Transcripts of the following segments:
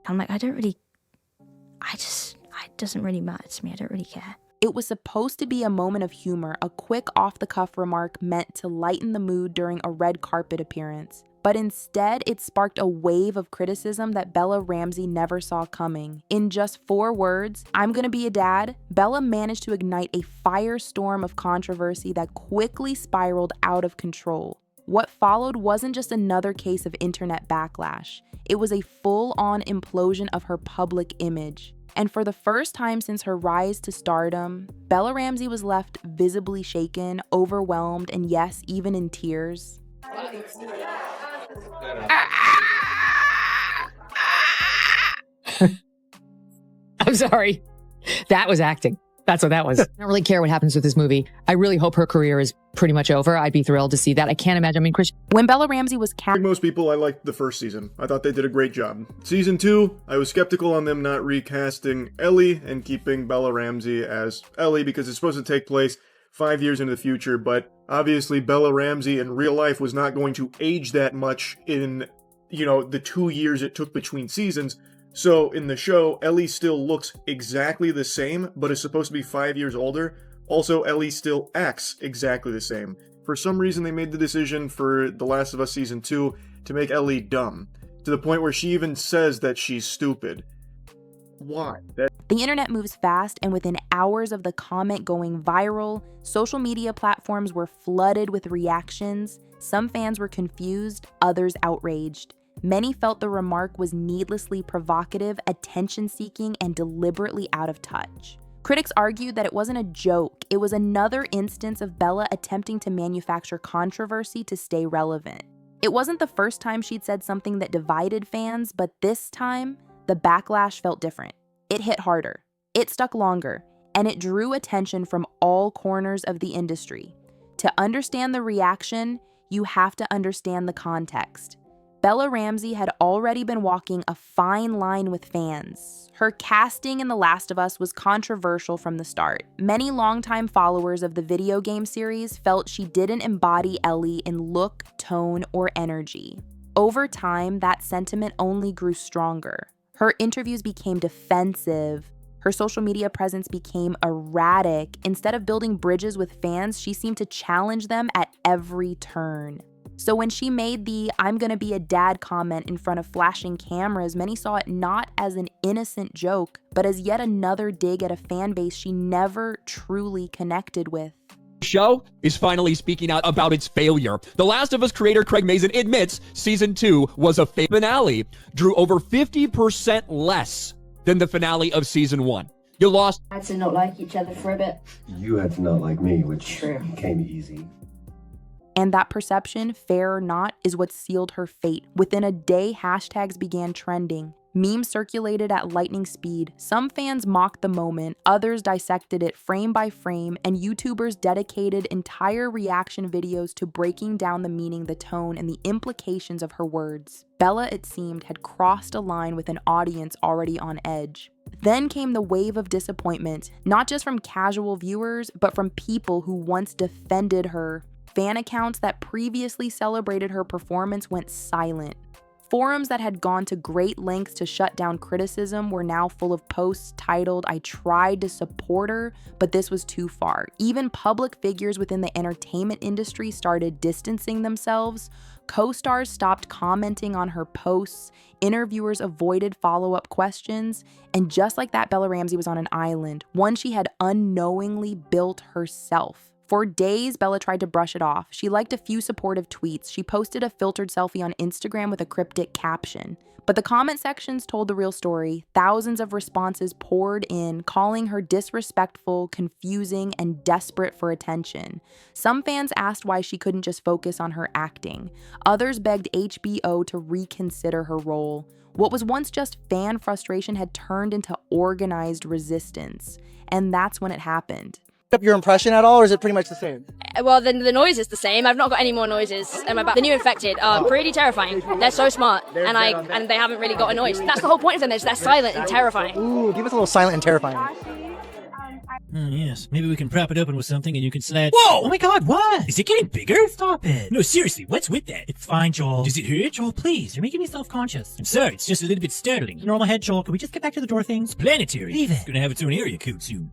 I'm like, it doesn't really matter to me. I don't really care. It was supposed to be a moment of humor, a quick off-the-cuff remark meant to lighten the mood during a red carpet appearance. But instead, it sparked a wave of criticism that Bella Ramsey never saw coming. In just 4 words, "I'm gonna be a dad," Bella managed to ignite a firestorm of controversy that quickly spiraled out of control. What followed wasn't just another case of internet backlash. It was a full-on implosion of her public image. And for the first time since her rise to stardom, Bella Ramsey was left visibly shaken, overwhelmed, and yes, even in tears. I'm sorry. That was acting. That's what that was. I don't really care what happens with this movie. I really hope her career is pretty much over. I'd be thrilled to see that. I can't imagine. I mean, Chris. When Bella Ramsey was cast, Like most people, I liked the first season. I thought they did a great job. Season 2, I was skeptical on them not recasting Ellie and keeping Bella Ramsey as Ellie because it's supposed to take place 5 years into the future, but obviously Bella Ramsey in real life was not going to age that much in, the 2 years it took between seasons. So in the show, Ellie still looks exactly the same, but is supposed to be 5 years older. Also, Ellie still acts exactly the same. For some reason, they made the decision for The Last of Us Season 2 to make Ellie dumb, to the point where she even says that she's stupid. Why? The internet moves fast, and within hours of the comment going viral, social media platforms were flooded with reactions. Some fans were confused, others outraged. Many felt the remark was needlessly provocative, attention-seeking, and deliberately out of touch. Critics argued that it wasn't a joke. It was another instance of Bella attempting to manufacture controversy to stay relevant. It wasn't the first time she'd said something that divided fans, but this time, the backlash felt different. It hit harder, it stuck longer, and it drew attention from all corners of the industry. To understand the reaction, you have to understand the context. Bella Ramsey had already been walking a fine line with fans. Her casting in The Last of Us was controversial from the start. Many longtime followers of the video game series felt she didn't embody Ellie in look, tone, or energy. Over time, that sentiment only grew stronger. Her interviews became defensive. Her social media presence became erratic. Instead of building bridges with fans, she seemed to challenge them at every turn. So when she made the "I'm gonna be a dad" comment in front of flashing cameras, many saw it not as an innocent joke, but as yet another dig at a fan base she never truly connected with. Show is finally speaking out about its failure. The Last of Us creator Craig Mazin admits Season 2 was a fake finale, drew over 50% less than the finale of Season 1. You lost. Had to not like each other for a bit. You had to not like me, which True. came easy. And that perception, fair or not, is what sealed her fate. Within a day, hashtags began trending. Memes circulated at lightning speed. Some fans mocked the moment, others dissected it frame by frame, and YouTubers dedicated entire reaction videos to breaking down the meaning, the tone, and the implications of her words. Bella, it seemed, had crossed a line with an audience already on edge. Then came the wave of disappointment, not just from casual viewers, but from people who once defended her. Fan accounts that previously celebrated her performance went silent. Forums that had gone to great lengths to shut down criticism were now full of posts titled, "I tried to support her, but this was too far." Even public figures within the entertainment industry started distancing themselves. Co-stars stopped commenting on her posts. Interviewers avoided follow-up questions. And just like that, Bella Ramsey was on an island, one she had unknowingly built herself. For days, Bella tried to brush it off. She liked a few supportive tweets. She posted a filtered selfie on Instagram with a cryptic caption. But the comment sections told the real story. Thousands of responses poured in, calling her disrespectful, confusing, and desperate for attention. Some fans asked why she couldn't just focus on her acting. Others begged HBO to reconsider her role. What was once just fan frustration had turned into organized resistance. And that's when it happened. Up your impression at all, or is it pretty much the same? Well, the noise is the same. I've not got any more noises in my back. The new infected are pretty terrifying. They're so smart, and they haven't really got a noise. That's the whole point of them. They're silent and terrifying. Ooh, give us a little silent and terrifying. I Yes, maybe we can prop it open with something and you can slide. Whoa! Oh my god, what? Is it getting bigger? Stop it. No, seriously, what's with that? It's fine, Joel. Does it hurt? Joel, please, you're making me self-conscious. I'm sorry, it's just a little bit startling. Normal head, Joel, can we just get back to the door thing? It's planetary. Leave it. It's gonna have its own area code soon.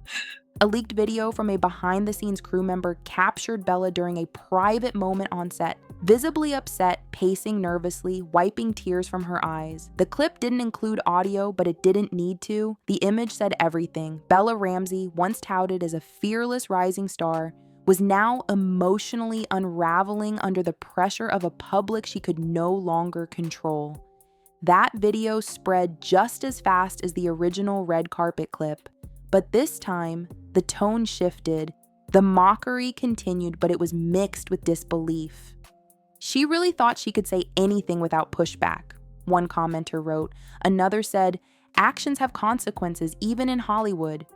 A leaked video from a behind-the-scenes crew member captured Bella during a private moment on set, visibly upset, pacing nervously, wiping tears from her eyes. The clip didn't include audio, but it didn't need to. The image said everything. Bella Ramsey, once touted as a fearless rising star, was now emotionally unraveling under the pressure of a public she could no longer control. That video spread just as fast as the original red carpet clip. But this time, the tone shifted. The mockery continued, but it was mixed with disbelief. She really thought she could say anything without pushback, one commenter wrote. Another said, actions have consequences, even in Hollywood.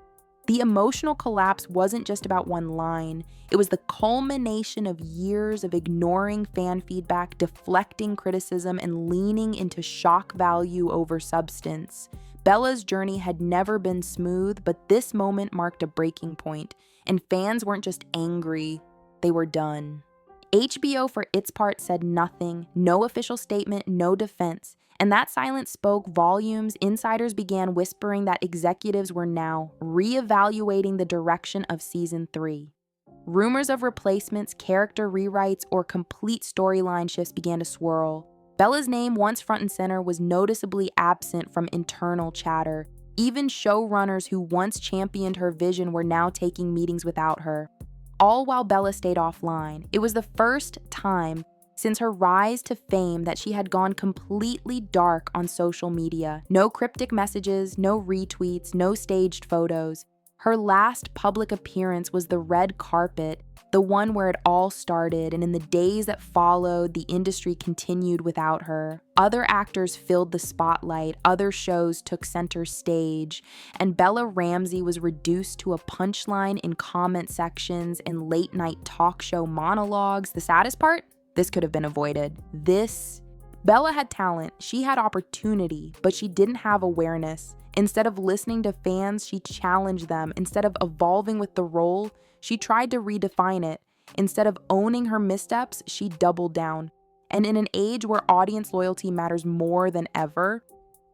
The emotional collapse wasn't just about one line. It was the culmination of years of ignoring fan feedback, deflecting criticism, and leaning into shock value over substance. Bella's journey had never been smooth, but this moment marked a breaking point, and fans weren't just angry, they were done. HBO, for its part, said nothing, no official statement, no defense, and that silence spoke volumes. Insiders began whispering that executives were now reevaluating the direction of season 3. Rumors of replacements, character rewrites, or complete storyline shifts began to swirl. Bella's name, once front and center, was noticeably absent from internal chatter. Even showrunners who once championed her vision were now taking meetings without her. All while Bella stayed offline. It was the first time since her rise to fame that she had gone completely dark on social media. No cryptic messages, no retweets, no staged photos. Her last public appearance was the red carpet, the one where it all started, and in the days that followed, the industry continued without her. Other actors filled the spotlight, other shows took center stage, and Bella Ramsey was reduced to a punchline in comment sections and late-night talk show monologues. The saddest part? This could have been avoided. Bella had talent, she had opportunity, but she didn't have awareness. Instead of listening to fans, she challenged them. Instead of evolving with the role, she tried to redefine it. Instead of owning her missteps, she doubled down. And in an age where audience loyalty matters more than ever,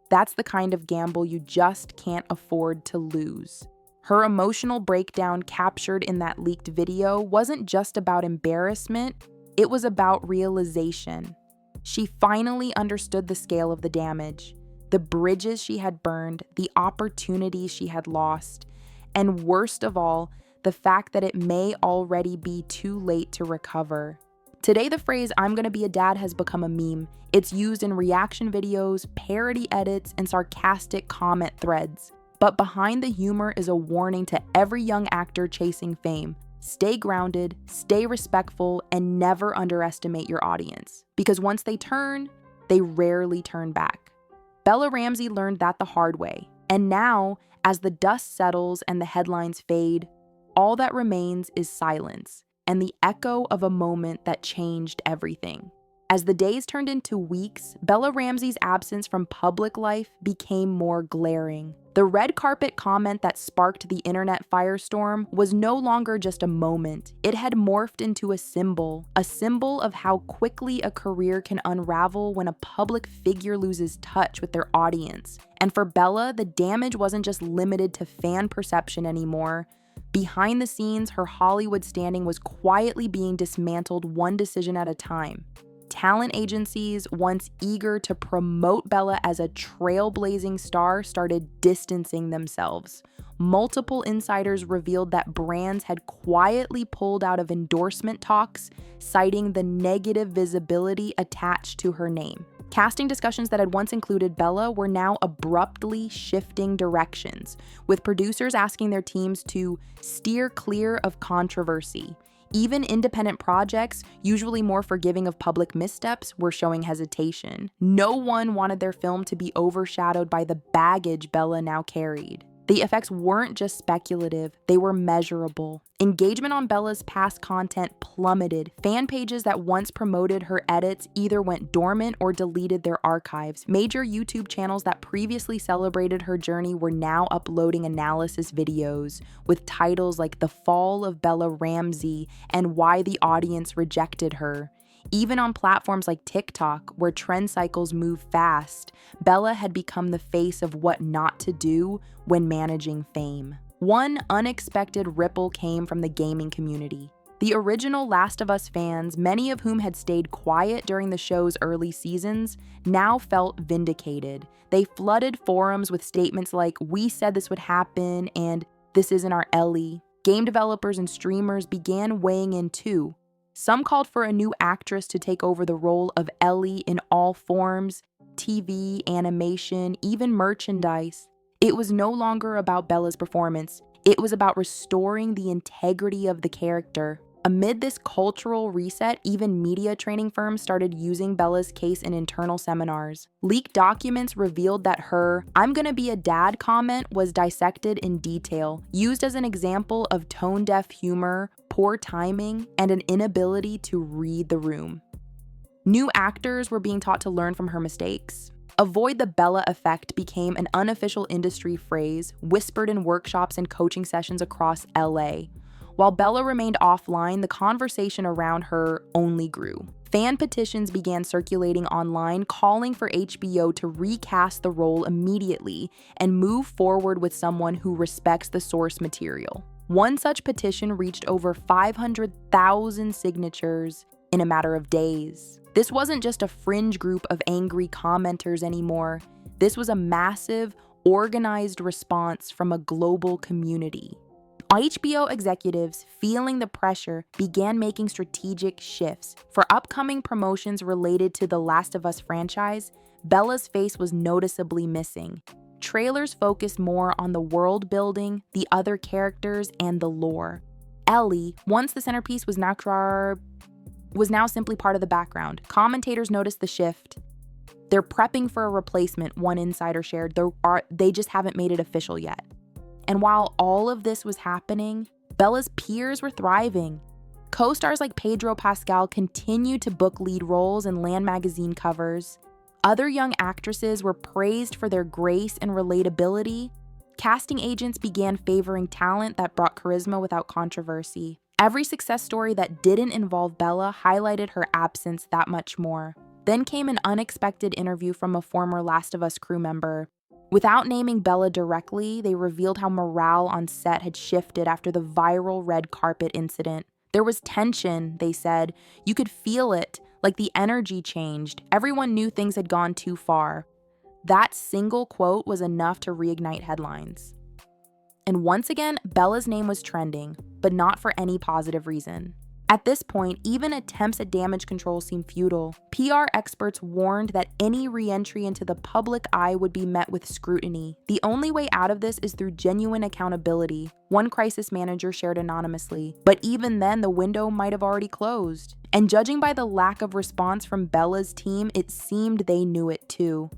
that's the kind of gamble you just can't afford to lose. Her emotional breakdown captured in that leaked video wasn't just about embarrassment, it was about realization. She finally understood the scale of the damage. The bridges she had burned, the opportunities she had lost, and worst of all, the fact that it may already be too late to recover. Today, the phrase, "I'm gonna be a dad," has become a meme. It's used in reaction videos, parody edits, and sarcastic comment threads. But behind the humor is a warning to every young actor chasing fame. Stay grounded, stay respectful, and never underestimate your audience. Because once they turn, they rarely turn back. Bella Ramsey learned that the hard way. And now, as the dust settles and the headlines fade, all that remains is silence and the echo of a moment that changed everything. As the days turned into weeks, Bella Ramsey's absence from public life became more glaring. The red carpet comment that sparked the internet firestorm was no longer just a moment. It had morphed into a symbol of how quickly a career can unravel when a public figure loses touch with their audience. And for Bella, the damage wasn't just limited to fan perception anymore. Behind the scenes, her Hollywood standing was quietly being dismantled one decision at a time. Talent agencies, once eager to promote Bella as a trailblazing star, started distancing themselves. Multiple insiders revealed that brands had quietly pulled out of endorsement talks, citing the negative visibility attached to her name. Casting discussions that had once included Bella were now abruptly shifting directions, with producers asking their teams to steer clear of controversy. Even independent projects, usually more forgiving of public missteps, were showing hesitation. No one wanted their film to be overshadowed by the baggage Bella now carried. The effects weren't just speculative, they were measurable. Engagement on Bella's past content plummeted. Fan pages that once promoted her edits either went dormant or deleted their archives. Major YouTube channels that previously celebrated her journey were now uploading analysis videos with titles like The Fall of Bella Ramsey and Why the Audience Rejected Her. Even on platforms like TikTok, where trend cycles move fast, Bella had become the face of what not to do when managing fame. One unexpected ripple came from the gaming community. The original Last of Us fans, many of whom had stayed quiet during the show's early seasons, now felt vindicated. They flooded forums with statements like, "We said this would happen," and "This isn't our Ellie." Game developers and streamers began weighing in too. Some called for a new actress to take over the role of Ellie in all forms, TV, animation, even merchandise. It was no longer about Bella's performance. It was about restoring the integrity of the character. Amid this cultural reset, even media training firms started using Bella's case in internal seminars. Leaked documents revealed that her "I'm gonna be a dad" comment was dissected in detail, used as an example of tone-deaf humor, poor timing, and an inability to read the room. New actors were being taught to learn from her mistakes. Avoid the Bella effect became an unofficial industry phrase, whispered in workshops and coaching sessions across LA. While Bella remained offline, the conversation around her only grew. Fan petitions began circulating online calling for HBO to recast the role immediately and move forward with someone who respects the source material. One such petition reached over 500,000 signatures in a matter of days. This wasn't just a fringe group of angry commenters anymore. This was a massive, organized response from a global community. HBO executives, feeling the pressure, began making strategic shifts. For upcoming promotions related to the Last of Us franchise, Bella's face was noticeably missing. Trailers focused more on the world building, the other characters, and the lore. Ellie, once the centerpiece, was now simply part of the background. Commentators noticed the shift. They're prepping for a replacement, one insider shared. They just haven't made it official yet. And while all of this was happening, Bella's peers were thriving. Co-stars like Pedro Pascal continued to book lead roles and land magazine covers. Other young actresses were praised for their grace and relatability. Casting agents began favoring talent that brought charisma without controversy. Every success story that didn't involve Bella highlighted her absence that much more. Then came an unexpected interview from a former Last of Us crew member. Without naming Bella directly, they revealed how morale on set had shifted after the viral red carpet incident. There was tension, they said. You could feel it, like the energy changed. Everyone knew things had gone too far. That single quote was enough to reignite headlines. And once again, Bella's name was trending, but not for any positive reason. At this point, even attempts at damage control seemed futile. PR experts warned that any re-entry into the public eye would be met with scrutiny. The only way out of this is through genuine accountability, one crisis manager shared anonymously. But even then, the window might have already closed. And judging by the lack of response from Bella's team, it seemed they knew it too.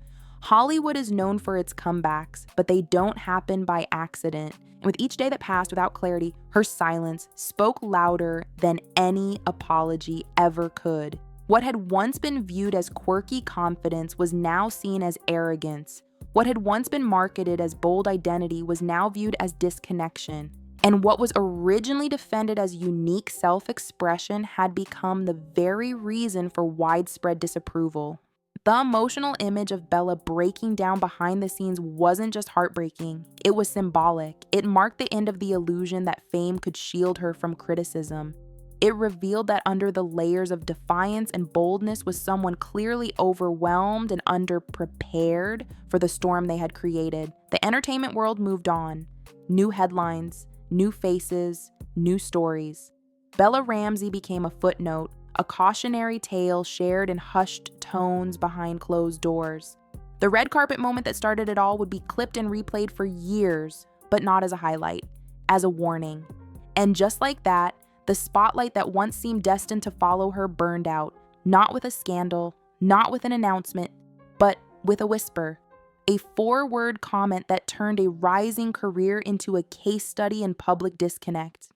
Hollywood is known for its comebacks, but they don't happen by accident. And with each day that passed without clarity, her silence spoke louder than any apology ever could. What had once been viewed as quirky confidence was now seen as arrogance. What had once been marketed as bold identity was now viewed as disconnection. And what was originally defended as unique self-expression had become the very reason for widespread disapproval. The emotional image of Bella breaking down behind the scenes wasn't just heartbreaking, it was symbolic. It marked the end of the illusion that fame could shield her from criticism. It revealed that under the layers of defiance and boldness was someone clearly overwhelmed and underprepared for the storm they had created. The entertainment world moved on. New headlines, new faces, new stories. Bella Ramsey became a footnote, a cautionary tale shared in hushed tones behind closed doors. The red carpet moment that started it all would be clipped and replayed for years, but not as a highlight, as a warning. And just like that, the spotlight that once seemed destined to follow her burned out, not with a scandal, not with an announcement, but with a whisper. a 4-word comment that turned a rising career into a case study in public disconnect.